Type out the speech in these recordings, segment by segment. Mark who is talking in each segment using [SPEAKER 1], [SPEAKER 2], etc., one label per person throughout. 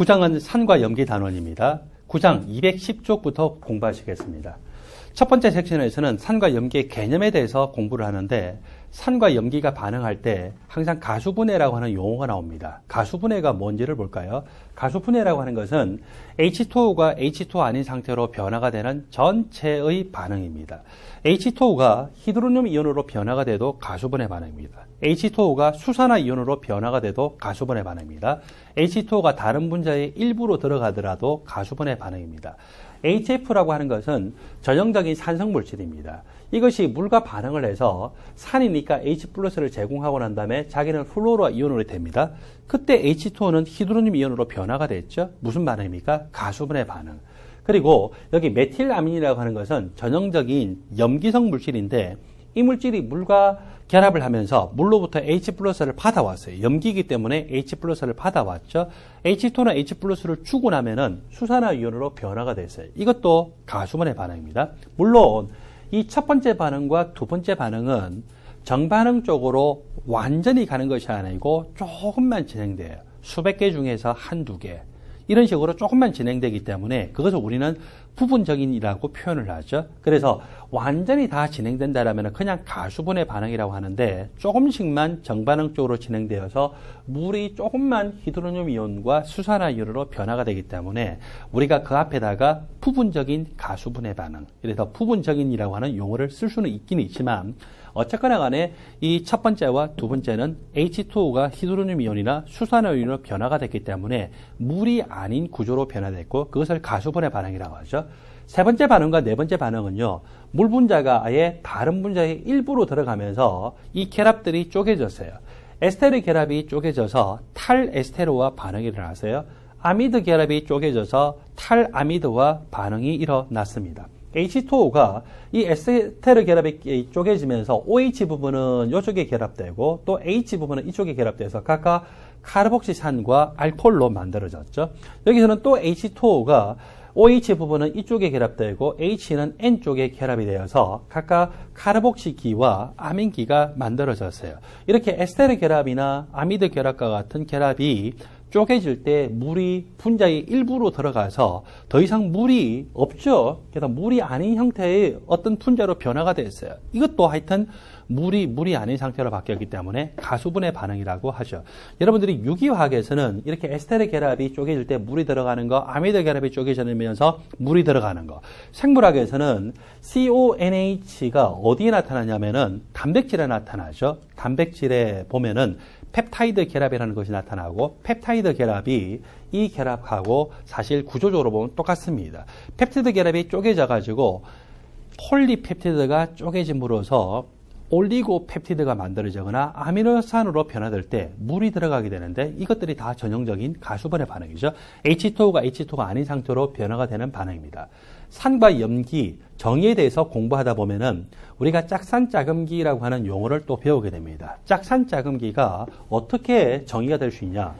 [SPEAKER 1] 9장은 산과 염기 단원입니다. 9장 210쪽부터 공부하시겠습니다. 첫 번째 섹션에서는 산과 염기의 개념에 대해서 공부를 하는데 산과 염기가 반응할 때 항상 가수분해라고 하는 용어가 나옵니다. 가수분해가 뭔지를 볼까요? 가수분해라고 하는 것은 H2O가 H2O 아닌 상태로 변화가 되는 전체의 반응입니다. H2O가 히드로늄 이온으로 변화가 돼도 가수분해 반응입니다. H2O가 수산화 이온으로 변화가 돼도 가수분해 반응입니다. H2O가 다른 분자의 일부로 들어가더라도 가수분해 반응입니다. HF라고 하는 것은 전형적인 산성물질입니다. 이것이 물과 반응을 해서 산이니까 H+를 제공하고 난 다음에 자기는 플로로 이온으로 됩니다. 그때 H2O는 히드로늄 이온으로 변화가 됐죠. 무슨 반응입니까? 가수분해 반응. 그리고 여기 메틸아민이라고 하는 것은 전형적인 염기성 물질인데 이 물질이 물과 결합을 하면서 물로부터 H+를 받아왔어요. 염기이기 때문에 H+를 받아왔죠. H2나 H+를 주고 나면은 수산화 이온으로 변화가 됐어요. 이것도 가수분해 반응입니다. 물론 이 첫 번째 반응과 두 번째 반응은 정반응 쪽으로 완전히 가는 것이 아니고 조금만 진행돼요. 수백 개 중에서 한두 개. 이런 식으로 조금만 진행되기 때문에 그것을 우리는 부분적인이라고 표현을 하죠. 그래서 완전히 다 진행된다라면 그냥 가수분해 반응이라고 하는데 조금씩만 정반응 쪽으로 진행되어서 물이 조금만 히드로늄 이온과 수산화 이온으로 변화가 되기 때문에 우리가 그 앞에다가 부분적인 가수분해 반응, 그래서 부분적인이라고 하는 용어를 쓸 수는 있긴 있지만 어쨌거나 간에 이 첫 번째와 두 번째는 H2O가 히드로늄 이온이나 수산화 이온으로 변화가 됐기 때문에 물이 아닌 구조로 변화됐고 그것을 가수분해 반응이라고 하죠. 세 번째 반응과 네 번째 반응은요. 물 분자가 아예 다른 분자의 일부로 들어가면서 이 결합들이 쪼개졌어요. 에스테르 결합이 쪼개져서 탈에스테르와 반응이 일어났어요. 아미드 결합이 쪼개져서 탈아미드와 반응이 일어났습니다. H2O가 이 에스테르 결합이 쪼개지면서 OH 부분은 이쪽에 결합되고 또 H 부분은 이쪽에 결합돼서 각각 카르복시산과 알코올로 만들어졌죠. 여기서는 또 H2O가 OH 부분은 이쪽에 결합되고 H는 N 쪽에 결합이 되어서 각각 카르복시기와 아민기가 만들어졌어요. 이렇게 에스테르 결합이나 아미드 결합과 같은 결합이 쪼개질 때 물이 분자의 일부로 들어가서 더 이상 물이 없죠. 그래서 물이 아닌 형태의 어떤 분자로 변화가 됐어요. 이것도 하여튼 물이 아닌 상태로 바뀌었기 때문에 가수분해 반응이라고 하죠. 여러분들이 유기화학에서는 이렇게 에스테르 결합이 쪼개질 때 물이 들어가는 거, 아미드 결합이 쪼개지면서 물이 들어가는 거. 생물학에서는 CONH가 어디에 나타나냐면은 단백질에 나타나죠. 단백질에 보면은 펩타이드 결합이라는 것이 나타나고 펩타이드 결합이 이 결합하고 사실 구조적으로 보면 똑같습니다. 펩티드 결합이 쪼개져 가지고 폴리펩티드가 쪼개짐으로써 올리고펩티드가 만들어지거나 아미노산으로 변화될 때 물이 들어가게 되는데 이것들이 다 전형적인 가수분해 반응이죠. H2O가 H2O가 아닌 상태로 변화가 되는 반응입니다. 산과 염기, 정의에 대해서 공부하다 보면은 우리가 짝산짜금기라고 하는 용어를 또 배우게 됩니다. 짝산짜금기가 어떻게 정의가 될 수 있냐?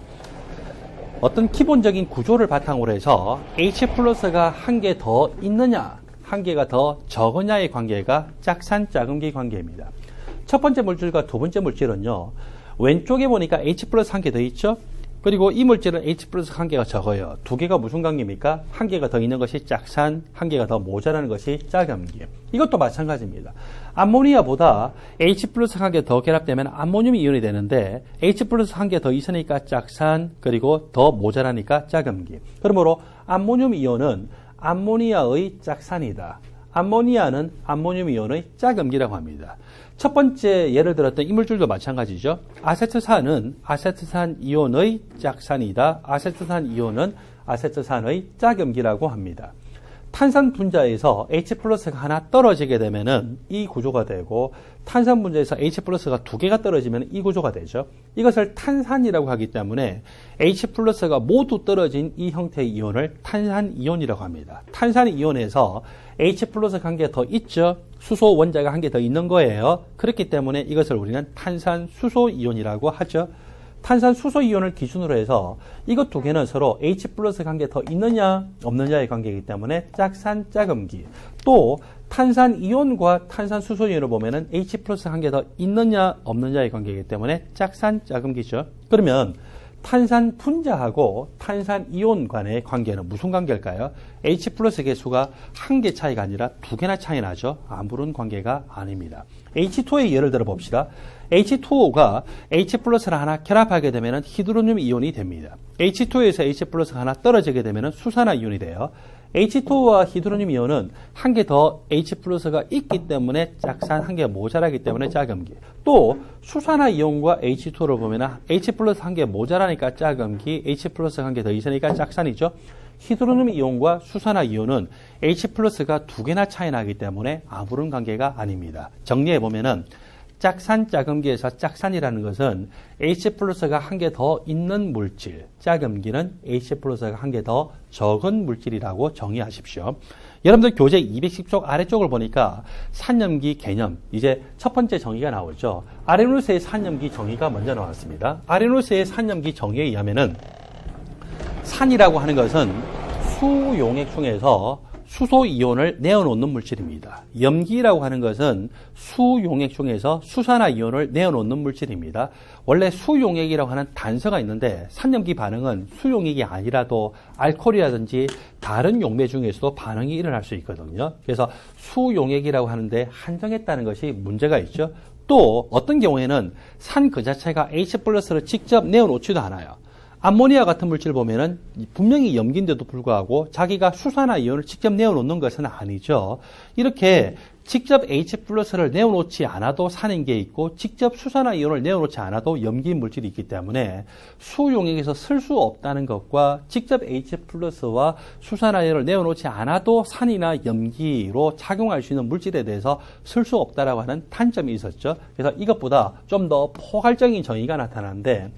[SPEAKER 1] 어떤 기본적인 구조를 바탕으로 해서 H+가 한 개 더 있느냐, 한 개가 더 적으냐의 관계가 짝산짜금기 관계입니다. 첫 번째 물질과 두 번째 물질은요. 왼쪽에 보니까 H+ 한 개 더 있죠? 그리고 이 물질은 H+ 한 개가 적어요. 두 개가 무슨 관계입니까? 한 개가 더 있는 것이 짝산, 한 개가 더 모자라는 것이 짝염기. 이것도 마찬가지입니다. 암모니아보다 H+ 한 개 더 결합되면 암모늄 이온이 되는데 H+ 한 개 더 있으니까 짝산, 그리고 더 모자라니까 짝염기. 그러므로 암모늄 이온은 암모니아의 짝산이다. 암모니아는 암모늄 이온의 짝염기라고 합니다. 첫 번째 예를 들었던 이 물질도 마찬가지죠. 아세트산은 아세트산 이온의 짝산이다. 아세트산 이온은 아세트산의 짝염기라고 합니다. 탄산 분자에서 H+가 하나 떨어지게 되면은 이 구조가 되고 탄산 분자에서 H+가 두 개가 떨어지면 이 구조가 되죠. 이것을 탄산이라고 하기 때문에 H+가 모두 떨어진 이 형태의 이온을 탄산이온이라고 합니다. 탄산이온에서 H+ 한 개 더 있죠. 수소 원자가 한 개 더 있는 거예요. 그렇기 때문에 이것을 우리는 탄산수소이온이라고 하죠. 탄산수소이온을 기준으로 해서 이것 두 개는 서로 H+ 한 개 더 있느냐 없느냐의 관계이기 때문에 짝산짜금기. 또 탄산이온과 탄산수소이온을 보면은 H+ 한 개 더 있느냐 없느냐의 관계이기 때문에 짝산짜금기죠. 그러면 탄산 분자하고 탄산 이온 간의 관계는 무슨 관계일까요? H 플러스 개수가 한 개 차이가 아니라 두 개나 차이 나죠? 아무런 관계가 아닙니다. H2의 예를 들어 봅시다. H2O가 H 플러스를 하나 결합하게 되면 히드로늄 이온이 됩니다. H2에서 H 플러스가 하나 떨어지게 되면 수산화 이온이 돼요. H2와 히드로늄 이온은 한 개 더 H 플러스가 있기 때문에 짝산, 한 개 모자라기 때문에 짝음기. 또 수산화 이온과 H2를 보면 H 플러스 한 개 모자라니까 짝음기, H 플러스 한 개 더 있으니까 짝산이죠. 히드로늄 이온과 수산화 이온은 H 플러스가 두 개나 차이 나기 때문에 아무런 관계가 아닙니다. 정리해 보면은 짝산, 짝음기에서 짝산이라는 것은 H 플러스가 한 개 더 있는 물질, 짝음기는 H 플러스가 한 개 더 적은 물질이라고 정의하십시오. 여러분들 교재 210쪽 아래쪽을 보니까 산염기 개념, 이제 첫 번째 정의가 나오죠. 아레누스의 산염기 정의가 먼저 나왔습니다. 아레누스의 산염기 정의에 의하면은 산이라고 하는 것은 수용액 중에서 수소 이온을 내어놓는 물질입니다. 염기라고 하는 것은 수용액 중에서 수산화 이온을 내어놓는 물질입니다. 원래 수용액이라고 하는 단서가 있는데 산염기 반응은 수용액이 아니라도 알코올이라든지 다른 용매 중에서도 반응이 일어날 수 있거든요. 그래서 수용액이라고 하는데 한정했다는 것이 문제가 있죠. 또 어떤 경우에는 산 그 자체가 H 플러스를 직접 내어놓지도 않아요. 암모니아 같은 물질 보면은 분명히 염기인데도 불구하고 자기가 수산화 이온을 직접 내어놓는 것은 아니죠. 이렇게 직접 H 플러스를 내어놓지 않아도 산인 게 있고 직접 수산화 이온을 내어놓지 않아도 염기인 물질이 있기 때문에 수용액에서 쓸 수 없다는 것과 직접 H 플러스와 수산화 이온을 내어놓지 않아도 산이나 염기로 작용할 수 있는 물질에 대해서 쓸 수 없다라고 하는 단점이 있었죠. 그래서 이것보다 좀 더 포괄적인 정의가 나타나는데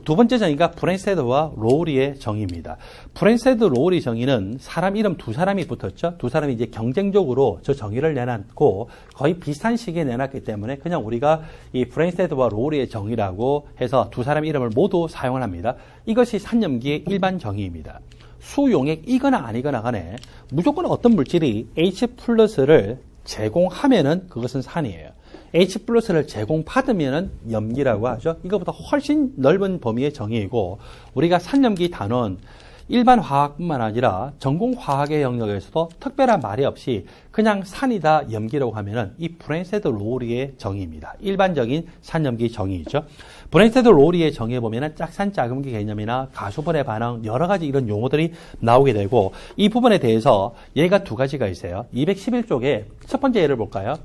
[SPEAKER 1] 두 번째 정의가 브랜스테드와 로우리의 정의입니다. 브랜스테드 로우리 정의는 사람 이름 두 사람이 붙었죠. 두 사람이 이제 경쟁적으로 저 정의를 내놨고 거의 비슷한 시기에 내놨기 때문에 그냥 우리가 이 브랜스테드와 로우리의 정의라고 해서 두 사람 이름을 모두 사용을 합니다. 이것이 산염기의 일반 정의입니다. 수용액이거나 아니거나 간에 무조건 어떤 물질이 H 플러스를 제공하면은 그것은 산이에요. H 플러스를 제공받으면 염기라고 하죠. 이것보다 훨씬 넓은 범위의 정의이고 우리가 산염기 단원 일반 화학뿐만 아니라 전공화학의 영역에서도 특별한 말이 없이 그냥 산이다 염기라고 하면은 이 브랜스테드 로우리의 정의입니다. 일반적인 산염기 정의이죠. 브랜스테드 로우리의 정의에 보면은 짝산 짝음기 개념이나 가수분해 반응 여러 가지 이런 용어들이 나오게 되고 이 부분에 대해서 얘가 두 가지가 있어요. 211쪽에 첫 번째 예를 볼까요?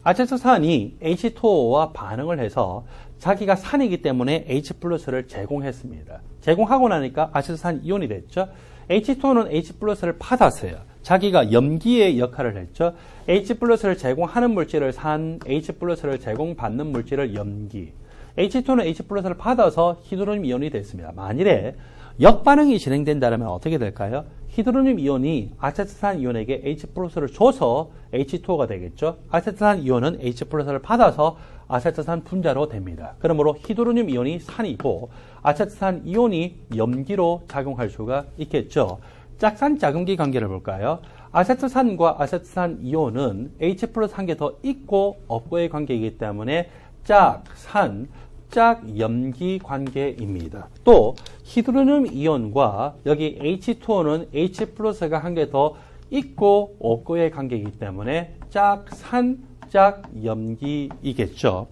[SPEAKER 1] 아세트산이 H2O와 반응을 해서 자기가 산이기 때문에 H 플러스를 제공했습니다. 제공하고 나니까 아세트산 이온이 됐죠. H2O는 H 플러스를 받았어요. 자기가 염기의 역할을 했죠. H 플러스를 제공하는 물질을 산, H 플러스를 제공받는 물질을 염기. H2O는 H 플러스를 받아서 히드로늄 이온이 됐습니다. 만일에 역반응이 진행된다면 어떻게 될까요? 히드로늄 이온이 아세트산 이온에게 H 플러스를 줘서 H2O가 되겠죠. 아세트산 이온은 H 플러스를 받아서 아세트산 분자로 됩니다. 그러므로 히드로늄 이온이 산이고 아세트산 이온이 염기로 작용할 수가 있겠죠. 짝산 짝음기 관계를 볼까요? 아세트산과 아세트산 이온은 H 플러스 한 개 더 있고 없고의 관계이기 때문에 짝산 짝염기 관계입니다. 또 히드로늄 이온과 여기 H2O는 H 플러스가 한 개 더 있고 없고의 관계이기 때문에 짝산 짝염기이겠죠.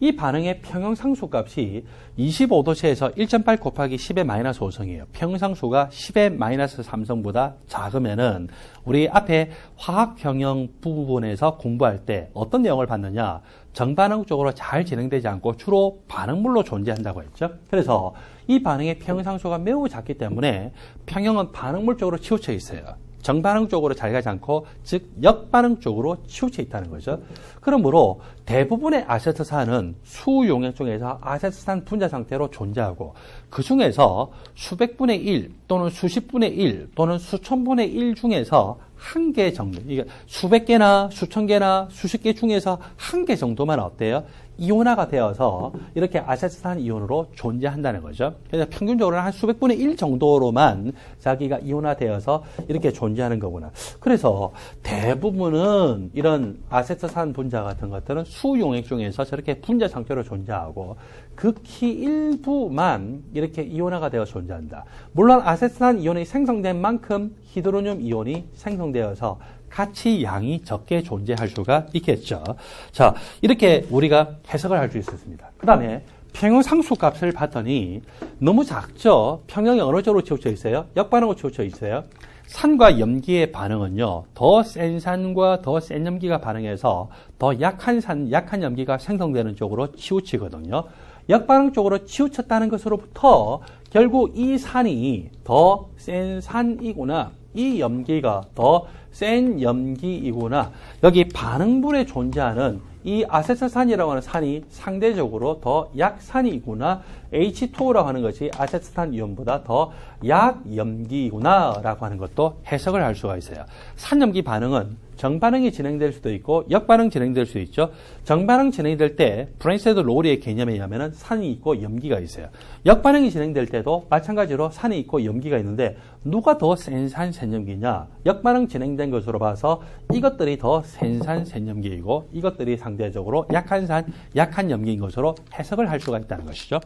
[SPEAKER 1] 이 반응의 평형상수 값이 25도씨에서 1.8 곱하기 10의 마이너스 5성이에요. 평형상수가 10의 마이너스 3성보다 작으면은 우리 앞에 화학평형 부분에서 공부할 때 어떤 내용을 받느냐? 정반응 쪽으로 잘 진행되지 않고 주로 반응물로 존재한다고 했죠. 그래서 이 반응의 평형상수가 매우 작기 때문에 평형은 반응물 쪽으로 치우쳐 있어요. 정반응 쪽으로 잘 가지 않고 즉 역반응 쪽으로 치우쳐 있다는 거죠. 그러므로 대부분의 아세트산은 수용액 중에서 아세트산 분자 상태로 존재하고 그 중에서 수백분의 1 또는 수십분의 1 또는 수천분의 1 중에서 한 개 정도, 이게 수백 개나 수천 개나 수십 개 중에서 한 개 정도만 어때요? 이온화가 되어서 이렇게 아세트산 이온으로 존재한다는 거죠. 그래서 평균적으로 한 수백 분의 1 정도로만 자기가 이온화되어서 이렇게 존재하는 거구나. 그래서 대부분은 이런 아세트산 분자 같은 것들은 수용액 중에서 저렇게 분자 상태로 존재하고 극히 일부만 이렇게 이온화가 되어 존재한다. 물론 아세트산 이온이 생성된 만큼 히드로늄 이온이 생성되어서 같이 양이 적게 존재할 수가 있겠죠. 자, 이렇게 우리가 해석을 할 수 있었습니다. 그 다음에 평형 상수 값을 봤더니 너무 작죠? 평형이 어느 쪽으로 치우쳐 있어요? 역반응으로 치우쳐 있어요. 산과 염기의 반응은요, 더 센 산과 더 센 염기가 반응해서 더 약한 산, 약한 염기가 생성되는 쪽으로 치우치거든요. 역반응 쪽으로 치우쳤다는 것으로부터 결국 이 산이 더 센 산이구나, 이 염기가 더 센 염기이구나, 여기 반응분에 존재하는 이 아세트산이라고 하는 산이 상대적으로 더 약산이구나, H2O라고 하는 것이 아세트산 이온보다 더 약염기이구나 라고 하는 것도 해석을 할 수가 있어요. 산염기 반응은 정반응이 진행될 수도 있고 역반응 진행될 수 있죠. 정반응 진행될 때 브랜세드 로리의 개념에 의하면 산이 있고 염기가 있어요. 역반응이 진행될 때도 마찬가지로 산이 있고 염기가 있는데 누가 더 센 산, 센 염기냐? 역반응 진행된 것으로 봐서 이것들이 더 센 산, 센 염기이고 이것들이 상대적으로 약한 산, 약한 염기인 것으로 해석을 할 수가 있다는 것이죠.